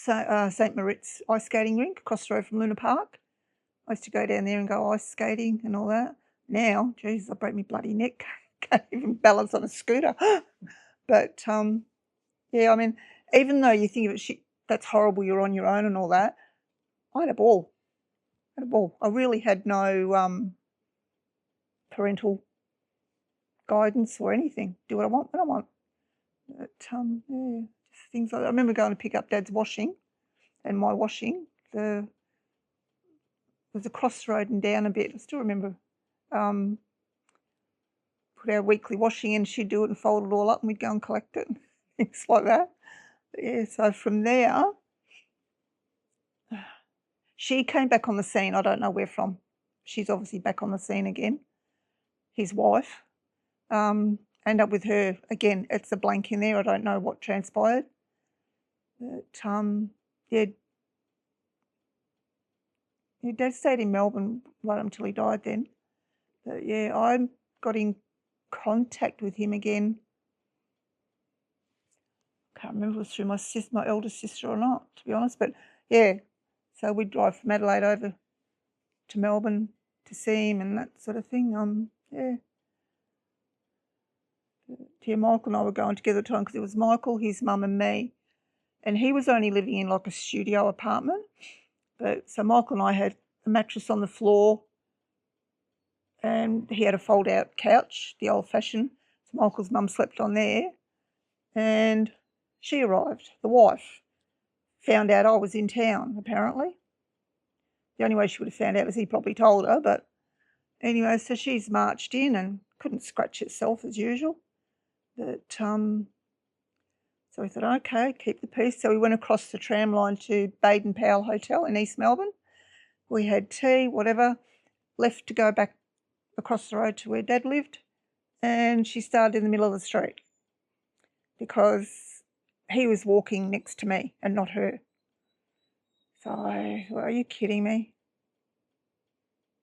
St Moritz ice skating rink across the road from Luna Park. I used to go down there and go ice skating and all that. Now, geez, I broke my bloody neck. Can't even balance on a scooter. But yeah, I mean, even though you think of it, that's horrible, you're on your own and all that, I had a ball. I really had no parental guidance or anything. Do what I want when I want. But yeah, just things like that. I remember going to pick up Dad's washing, and my washing was across the road and down a bit. I still remember put our weekly washing in, she'd do it and fold it all up, and we'd go and collect it, things like that. But yeah, so from there, she came back on the scene. I don't know where from. She's obviously back on the scene again. His wife. End up with her again. It's a blank in there. I don't know what transpired. But yeah, Dad stayed in Melbourne right until he died then. But yeah, I got in contact with him again. Can't remember if it was through my elder sister or not, to be honest. But yeah, so we'd drive from Adelaide over to Melbourne to see him and that sort of thing. Yeah. Yeah, Michael and I were going together at the time because it was Michael, his mum and me. And he was only living in like a studio apartment. But so Michael and I had a mattress on the floor and he had a fold-out couch, the old-fashioned. So Michael's mum slept on there. And she arrived, the wife, found out I was in town, apparently. The only way she would have found out is he probably told her. But anyway, so she's marched in and couldn't scratch itself as usual. But so we thought, okay, keep the peace. So we went across the tram line to Baden Powell Hotel in East Melbourne. We had tea, whatever, left to go back across the road to where Dad lived. And she started in the middle of the street because he was walking next to me and not her. So are you kidding me?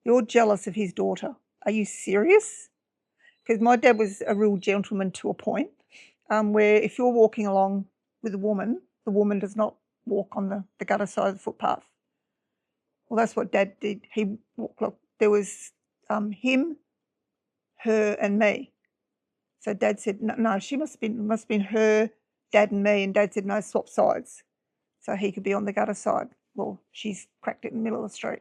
You're jealous of his daughter. Are you serious? Because my dad was a real gentleman to a point, where if you're walking along with a woman, the woman does not walk on the gutter side of the footpath. Well, that's what Dad did. He walked, look, there was him, her and me. So Dad said, no, she must have been her, Dad and me. And Dad said, no, swap sides. So he could be on the gutter side. Well, she's cracked it in the middle of the street.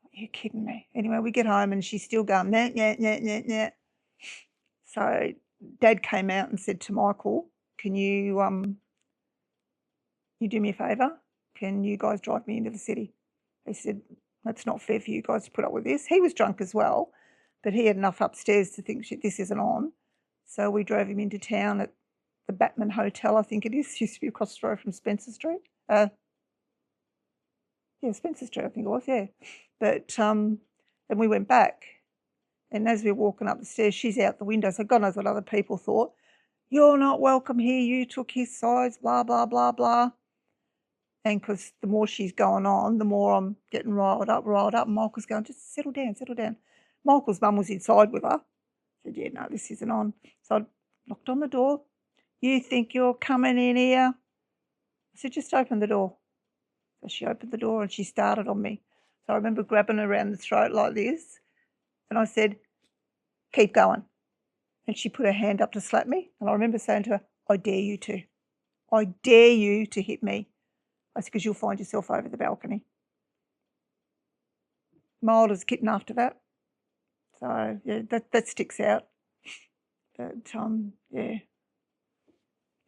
Are you kidding me? Anyway, we get home and she's still going, nah, nah, nah, nah, nah. So Dad came out and said to Michael, can you do me a favour? Can you guys drive me into the city? He said, that's not fair for you guys to put up with this. He was drunk as well, but he had enough upstairs to think, shit, this isn't on. So we drove him into town at the Batman Hotel, I think it is. Used to be across the road from Spencer Street. Yeah, Spencer Street, I think it was, yeah. But then we went back, and as we were walking up the stairs, she's out the window, so God knows what other people thought. You're not welcome here, you took his sides, blah, blah, blah, blah. And because the more she's going on, the more I'm getting riled up. And Michael's going, just settle down. Michael's mum was inside with her. I said, yeah, no, this isn't on. So I knocked on the door. You think you're coming in here? I said, just open the door. So she opened the door and she started on me. So I remember grabbing her around the throat like this. And I said, keep going. And she put her hand up to slap me. And I remember saying to her, I dare you to. I dare you to hit me. I said, because you'll find yourself over the balcony. Mild as a kitten after that. So, yeah, that sticks out. But, yeah.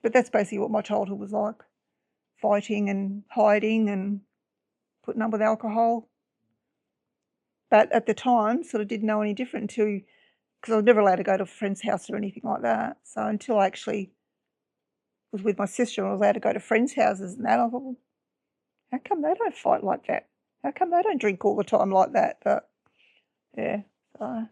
But that's basically what my childhood was like. Fighting and hiding and putting up with alcohol. But at the time, sort of didn't know any different until, because I was never allowed to go to a friend's house or anything like that. So until I actually was with my sister and I was allowed to go to friends' houses and that, I thought, well, how come they don't fight like that? How come they don't drink all the time like that? But, yeah, so